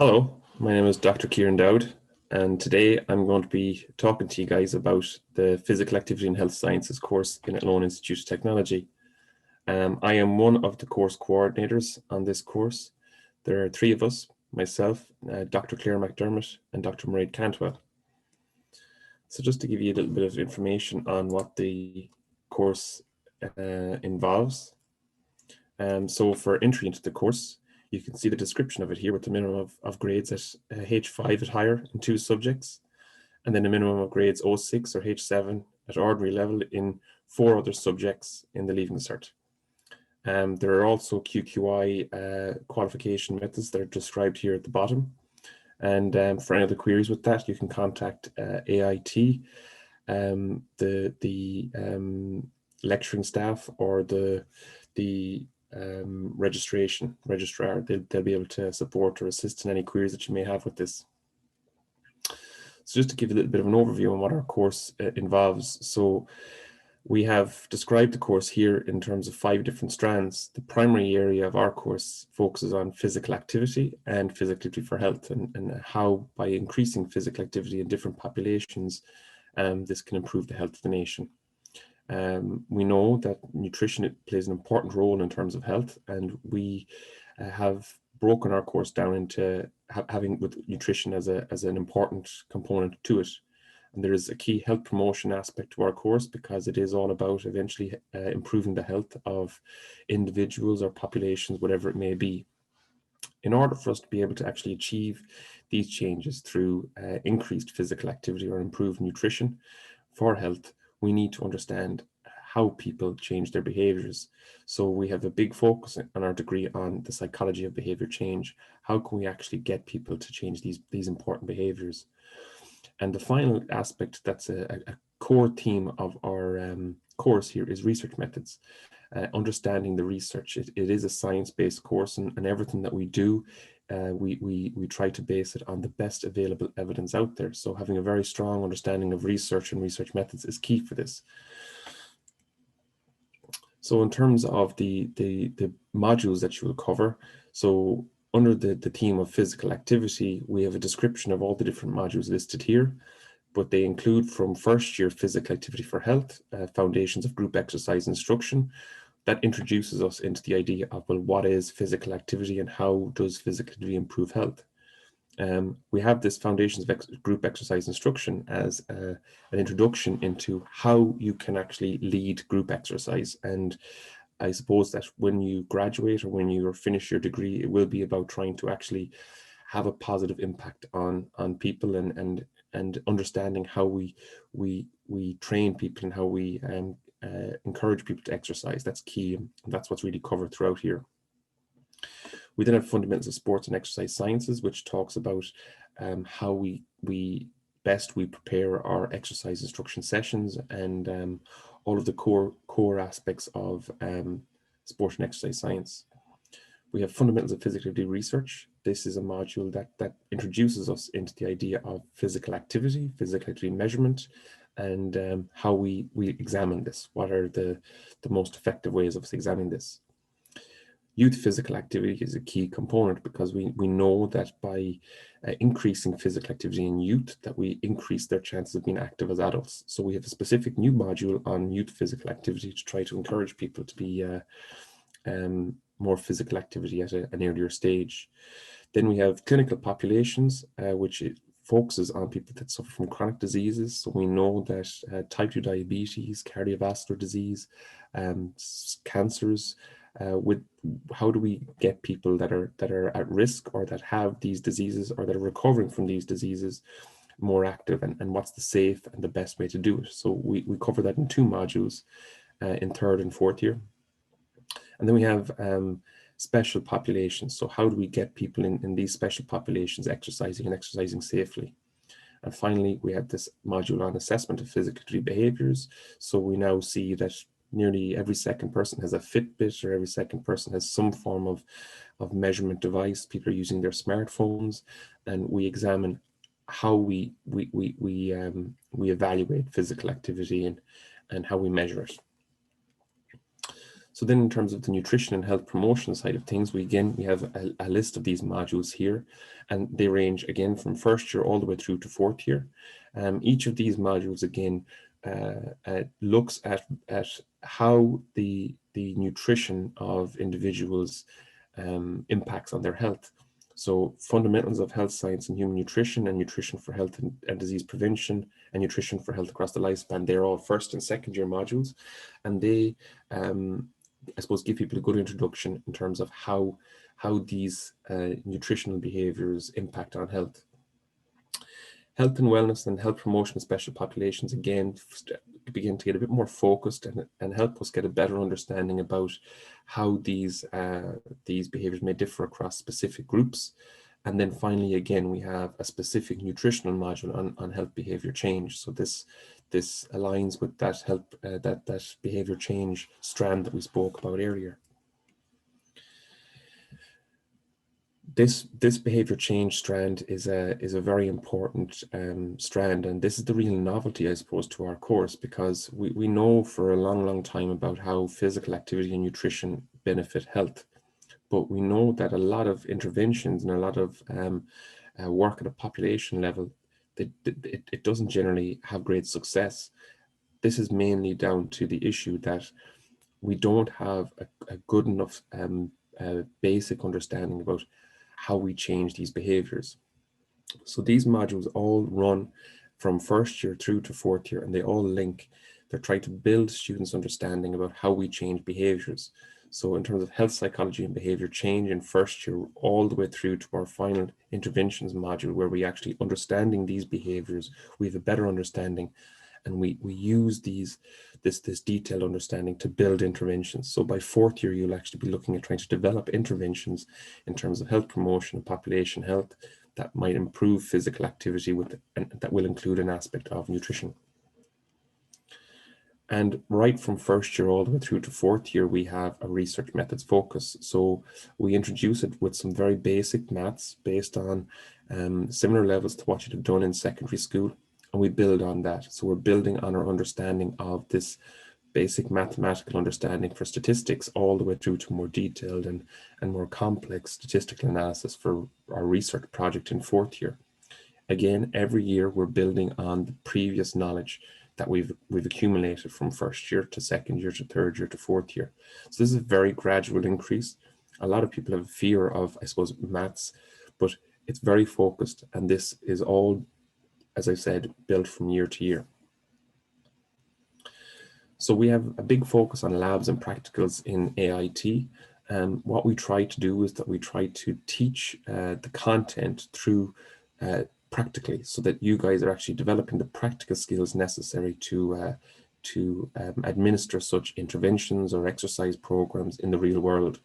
Hello, my name is Dr. Kieran Dowd, and today I'm going to be talking to you guys about the Physical Activity and Health Sciences course in Athlone Institute of Technology. I am one of the course coordinators on this course. There are three of us, myself, Dr. Claire McDermott, and Dr. Mairead Cantwell. So just to give you a little bit of information on what the course involves. So for entry into the course, you can see the description of it here with the minimum of grades at H5 at higher in 2 subjects, and then a minimum of grades O6 or H7 at ordinary level in 4 other subjects in the Leaving Cert. There are also QQI qualification methods that are described here at the bottom. And for any other queries with that, you can contact AIT, the lecturing staff, or the registrar. They'll be able to support or assist in any queries that you may have with this. So just to give you a little bit of an overview on what our course involves. So we have described the course here in terms of 5 different strands. The primary area of our course focuses on physical activity and physical activity for health, and how by increasing physical activity in different populations, this can improve the health of the nation. We know that nutrition plays an important role in terms of health, and we have broken our course down into having with nutrition as an important component to it. And there is a key health promotion aspect to our course, because it is all about eventually improving the health of individuals or populations, whatever it may be. In order for us to be able to actually achieve these changes through increased physical activity or improved nutrition for health, we need to understand how people change their behaviors. So we have a big focus on our degree on the psychology of behavior change. How can we actually get people to change these important behaviors? And the final aspect that's a core theme of our course here is research methods. Understanding the research. It is a science-based course, and everything that we do, we try to base it on the best available evidence out there. So having a very strong understanding of research and research methods is key for this. So in terms of the modules that you will cover, so under the theme of physical activity, we have a description of all the different modules listed here, but they include from first year physical activity for health, foundations of group exercise instruction. That introduces us into the idea of, well, what is physical activity and how does physical activity improve health? We have this foundations of group exercise instruction as an introduction into how you can actually lead group exercise. And I suppose that when you graduate or when you finish your degree, it will be about trying to actually have a positive impact on people, and understanding how we train people and how we encourage people to exercise. That's key, and that's what's really covered throughout here. We then have fundamentals of sports and exercise sciences, which talks about how we prepare our exercise instruction sessions, and all of the core aspects of sport and exercise science. We have fundamentals of physical activity research. This is a module that introduces us into the idea of physical activity measurement, and how we examine this. What are the most effective ways of examining this? Youth physical activity is a key component, because we know that by increasing physical activity in youth, that we increase their chances of being active as adults. So we have a specific new module on youth physical activity to try to encourage people to be more physical activity at an earlier stage. Then we have clinical populations, which it focuses on people that suffer from chronic diseases. So we know that type 2 diabetes, cardiovascular disease, cancers, with how do we get people that are at risk, or that have these diseases, or that are recovering from these diseases, more active, and what's the safe and the best way to do it. So we cover that in 2 modules in 3rd and 4th year. And then we have special populations. So how do we get people in these special populations exercising safely? And finally, we have this module on assessment of physical activity behaviors. So we now see that nearly every second person has a Fitbit, or every second person has some form of measurement device. People are using their smartphones, and we examine how we evaluate physical activity and how we measure it. So then in terms of the nutrition and health promotion side of things, we have a list of these modules here, and they range again from first year all the way through to fourth year. Each of these modules again looks at how the nutrition of individuals impacts on their health. So fundamentals of health science and human nutrition, and nutrition for health and disease prevention, and nutrition for health across the lifespan, they're all first and second year modules, and they I suppose give people a good introduction in terms of how these nutritional behaviors impact on health. Health and wellness and health promotion of special populations again begin to get a bit more focused and help us get a better understanding about how these behaviors may differ across specific groups. And then finally, again, we have a specific nutritional module on health behavior change. So this aligns with that that behavior change strand that we spoke about earlier. This behavior change strand is a very important strand, and this is the real novelty, I suppose, to our course, because we know for a long time about how physical activity and nutrition benefit health, but we know that a lot of interventions and a lot of work at a population level, it doesn't generally have great success. This is mainly down to the issue that we don't have a good enough basic understanding about how we change these behaviors. So these modules all run from first year through to fourth year, and they all link. They're trying to build students' understanding about how we change behaviors. So in terms of health psychology and behavior change in first year, all the way through to our final interventions module, where we actually understanding these behaviors, we have a better understanding, and we use this detailed understanding to build interventions. So by fourth year, you'll actually be looking at trying to develop interventions in terms of health promotion and population health that might improve physical activity and that will include an aspect of nutrition. And right from first year all the way through to fourth year, we have a research methods focus. So we introduce it with some very basic maths based on similar levels to what you'd have done in secondary school, and we build on that. So we're building on our understanding of this basic mathematical understanding for statistics all the way through to more detailed and more complex statistical analysis for our research project in fourth year. Again, every year we're building on the previous knowledge that we've accumulated from first year to second year to third year to fourth year. So this is a very gradual increase. A lot of people have a fear of, I suppose, maths, but it's very focused, and this is all, as I said, built from year to year. So we have a big focus on labs and practicals in AIT. What we try to do is that we try to teach the content through practically, so that you guys are actually developing the practical skills necessary to administer such interventions or exercise programs in the real world.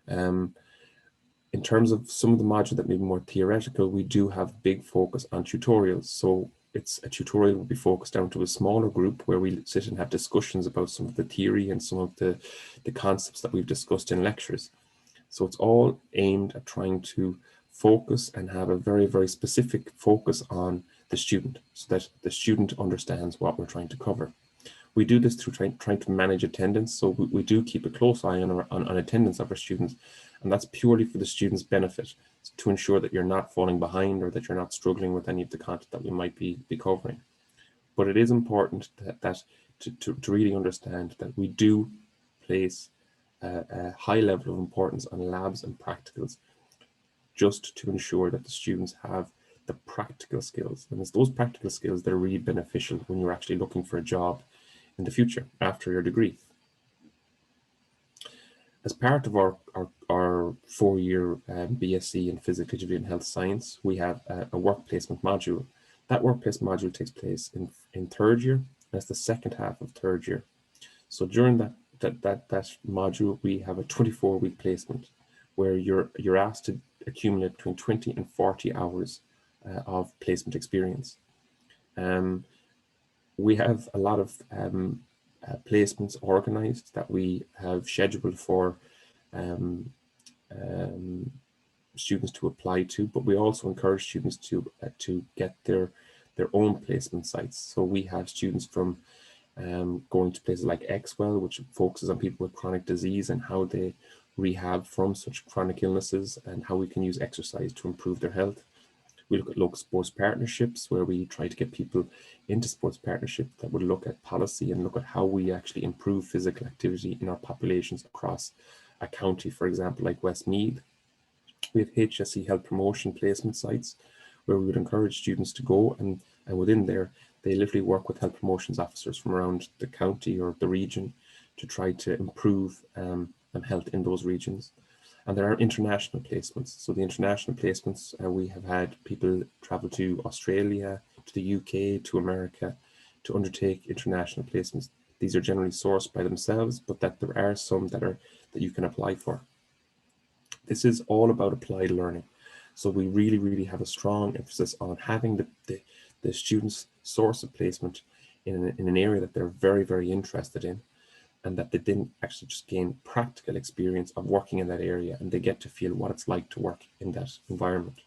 In terms of some of the modules that may be more theoretical, we do have big focus on tutorials. So it's a tutorial will be focused down to a smaller group where we sit and have discussions about some of the theory and some of the concepts that we've discussed in lectures. So it's all aimed at trying to focus and have a very, very specific focus on the student, so that the student understands what we're trying to cover. We do this through trying to manage attendance. So we do keep a close eye on attendance of our students, and that's purely for the students' benefit, to ensure that you're not falling behind or that you're not struggling with any of the content that we might be covering. But it is important that to really understand that we do place a high level of importance on labs and practicals, just to ensure that the students have the practical skills. And it's those practical skills that are really beneficial when you're actually looking for a job in the future after your degree. As part of our 4-year BSc in Physical Activity and Health Science, we have a work placement module. That work placement module takes place in third year. That's the second half of third year. So during that module, we have a 24-week placement where you're asked to accumulate between 20 and 40 hours of placement experience. We have a lot of placements organized that we have scheduled for students to apply to, but we also encourage students to get their own placement sites. So we have students from going to places like Exwell, which focuses on people with chronic disease and how they rehab from such chronic illnesses and how we can use exercise to improve their health. We look at local sports partnerships, where we try to get people into sports partnership that would look at policy and look at how we actually improve physical activity in our populations across a county, for example, like Westmeath. We have HSE health promotion placement sites where we would encourage students to go, and within there, they literally work with health promotions officers from around the county or the region to try to improve health in those regions. And there are international placements. So the international placements, we have had people travel to Australia, to the UK, to America to undertake international placements. These are generally sourced by themselves, but that there are some that you can apply for. This is all about applied learning. So we really, really have a strong emphasis on having the students source a placement in an area that they're very, very interested in, and that they then actually just gain practical experience of working in that area, and they get to feel what it's like to work in that environment.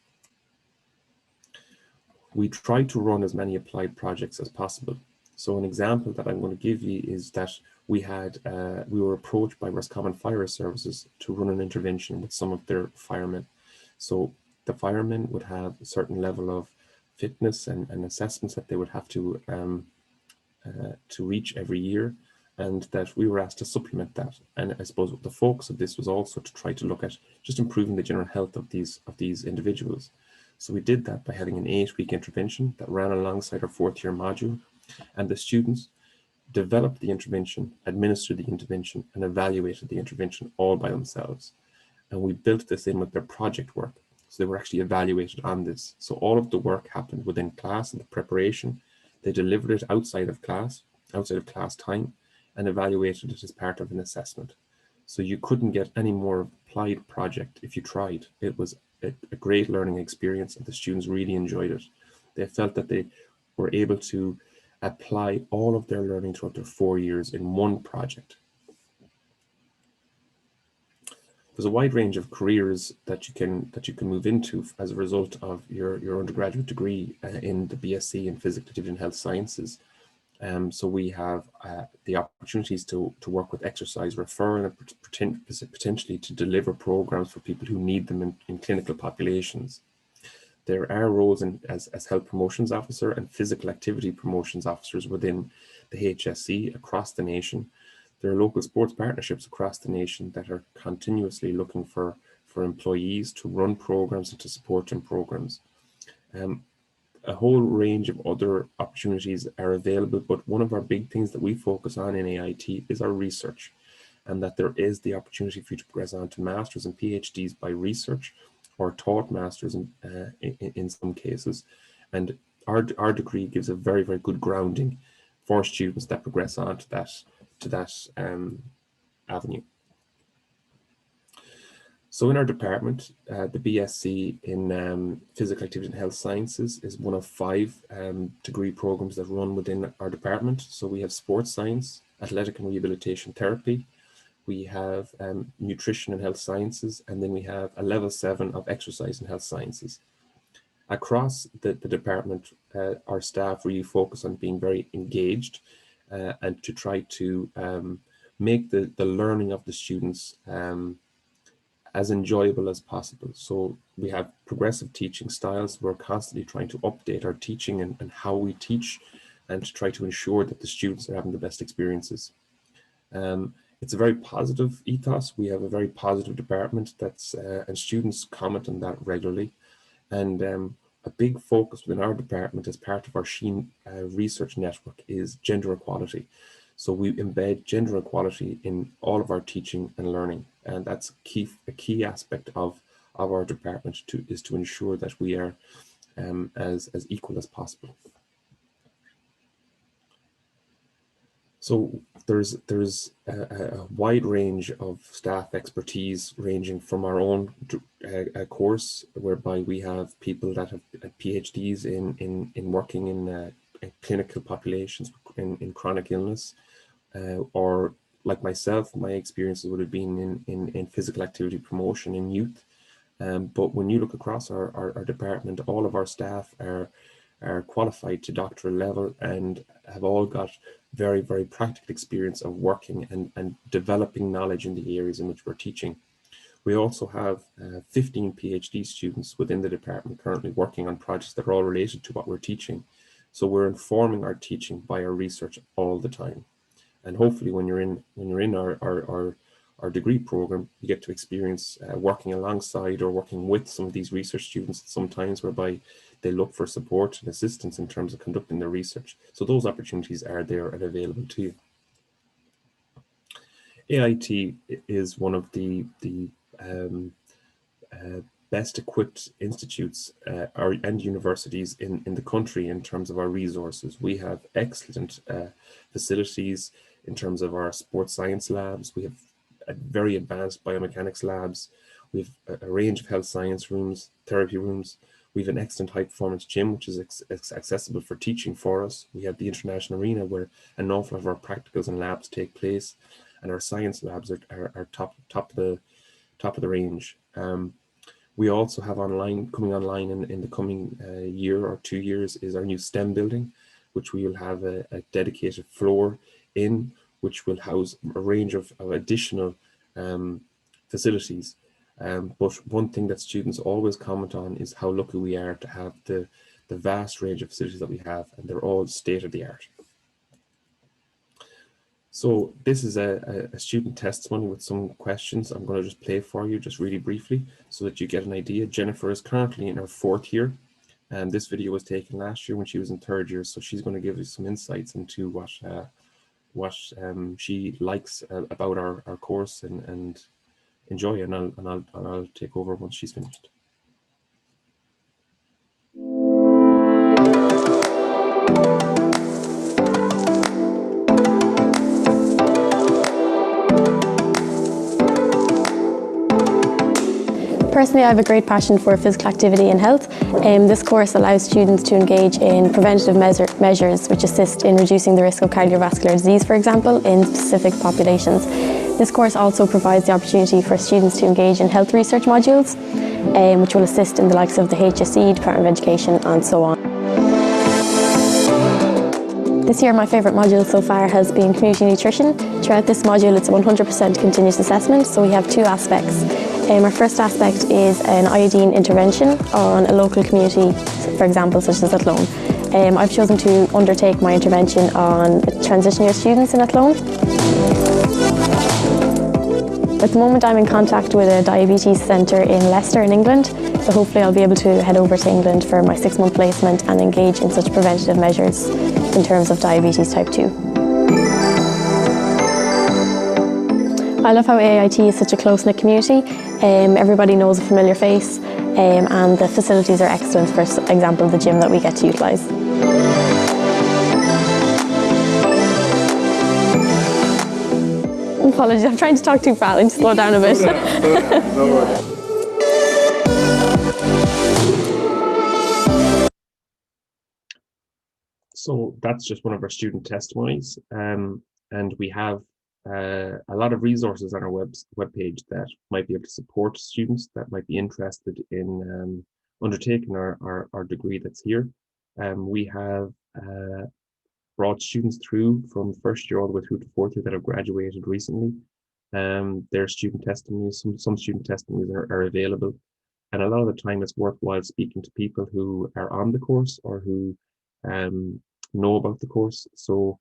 We try to run as many applied projects as possible. So an example that I'm going to give you is that we were approached by Roscommon Fire Services to run an intervention with some of their firemen. So the firemen would have a certain level of fitness and assessments that they would have to reach every year, and that we were asked to supplement that. And I suppose the focus of this was also to try to look at just improving the general health of these individuals. So we did that by having an 8-week intervention that ran alongside our 4th-year module, and the students developed the intervention, administered the intervention, and evaluated the intervention all by themselves. And we built this in with their project work. So they were actually evaluated on this. So all of the work happened within class and the preparation. They delivered it outside of class time, and evaluated it as part of an assessment. So you couldn't get any more applied project if you tried. It was a great learning experience, and the students really enjoyed it. They felt that they were able to apply all of their learning throughout their 4 years in one project. There's a wide range of careers that you can move into as a result of your undergraduate degree in the BSc in Physical Activity and Health Sciences. So we have the opportunities to work with exercise referral and potentially to deliver programs for people who need them in clinical populations. There are roles as health promotions officer and physical activity promotions officers within the HSE across the nation. There are local sports partnerships across the nation that are continuously looking for employees to run programs and to support in programs. A whole range of other opportunities are available, but one of our big things that we focus on in AIT is our research, and that there is the opportunity for you to progress on to masters and PhDs by research, or taught masters in some cases. And our degree gives a very, very good grounding for students that progress on to that avenue. So in our department, the BSc in Physical Activity and Health Sciences is one of 5 degree programs that run within our department. So we have sports science, athletic and rehabilitation therapy, we have nutrition and health sciences, and then we have a level 7 of exercise and health sciences. Across the department, our staff really focus on being very engaged and to try to make the learning of the students as enjoyable as possible. So we have progressive teaching styles. We're constantly trying to update our teaching and how we teach, and to try to ensure that the students are having the best experiences. It's a very positive ethos. We have a very positive department and students comment on that regularly. And a big focus within our department as part of our Sheen research network is gender equality. So we embed gender equality in all of our teaching and learning, and that's a key aspect of our department is to ensure that we are as equal as possible. So there's a wide range of staff expertise, ranging from our own course, whereby we have people that have PhDs in working in clinical populations in chronic illness, or like myself, my experiences would have been in physical activity promotion in youth. But when you look across our department, all of our staff are qualified to doctoral level and have all got very, very practical experience of working and developing knowledge in the areas in which we're teaching. We also have 15 PhD students within the department currently working on projects that are all related to what we're teaching. So we're informing our teaching by our research all the time. And hopefully when you're in our degree program, you get to experience working alongside or working with some of these research students sometimes, whereby they look for support and assistance in terms of conducting their research. So those opportunities are there and available to you. AIT is one of the best equipped institutes and universities in the country in terms of our resources. We have excellent facilities in terms of our sports science labs. We have very advanced biomechanics labs. We have a range of health science rooms, therapy rooms. We have an excellent high performance gym, which is accessible for teaching for us. We have the international arena where an awful lot of our practicals and labs take place, and our science labs are top of the range. We also have coming online in the coming year or 2 years is our new STEM building, which we will have a dedicated floor in, which will house a range of additional facilities. But one thing that students always comment on is how lucky we are to have the vast range of facilities that we have, and they're all state of the art. So this is a student testimony with some questions I'm going to just play for you just really briefly so that you get an idea. Jennifer is currently in her 4th year, and this video was taken last year when she was in 3rd year. So she's going to give you some insights into what she likes about our course and enjoy, and I'll take over once she's finished. Personally, I have a great passion for physical activity and health. This course allows students to engage in preventative measures which assist in reducing the risk of cardiovascular disease, for example, in specific populations. This course also provides the opportunity for students to engage in health research modules, which will assist in the likes of the HSE, Department of Education, and so on. This year, my favourite module so far has been community nutrition. Throughout this module, it's 100% continuous assessment, so we have 2 aspects. Our first aspect is an iodine intervention on a local community, for example, such as Athlone. I've chosen to undertake my intervention on transition year students in Athlone. At the moment, I'm in contact with a diabetes centre in Leicester in England, so hopefully I'll be able to head over to England for my 6-month placement and engage in such preventative measures in terms of diabetes type 2. I love how AIT is such a close-knit community. Everybody knows a familiar face, and the facilities are excellent. For example, the gym that we get to utilise. Apologies, I'm trying to talk too fast. I need to slow down a bit. No worries. So that's just one of our student testimonies, and we have a lot of resources on our webpage that might be able to support students that might be interested in undertaking our degree that's here. We have brought students through from 1st year all the way through to 4th year that have graduated recently. Their student testimonies, some student testimonies are available, and a lot of the time it's worthwhile speaking to people who are on the course or who know about the course. So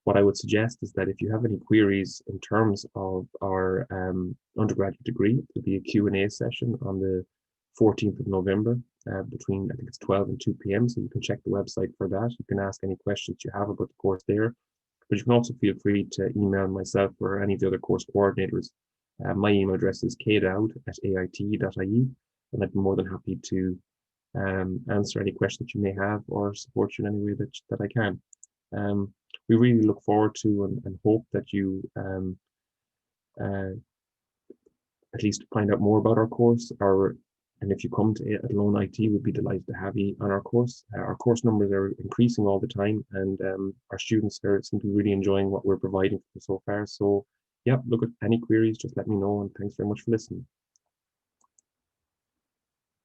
what I would suggest is that if you have any queries in terms of our undergraduate degree, there'll be a Q&A session on the 14th of November between, I think it's 12 and 2 p.m. So you can check the website for that. You can ask any questions you have about the course there, but you can also feel free to email myself or any of the other course coordinators. My email address is kdowd@ait.ie, and I'd be more than happy to answer any questions you may have or support you in any way that I can. We really look forward to and hope that you at least find out more about our course, and if you come to Athlone IT, we'd be delighted to have you on our course. Our course numbers are increasing all the time, and our students seem to be really enjoying what we're providing so far. So yeah, look, at any queries, just let me know, and thanks very much for listening.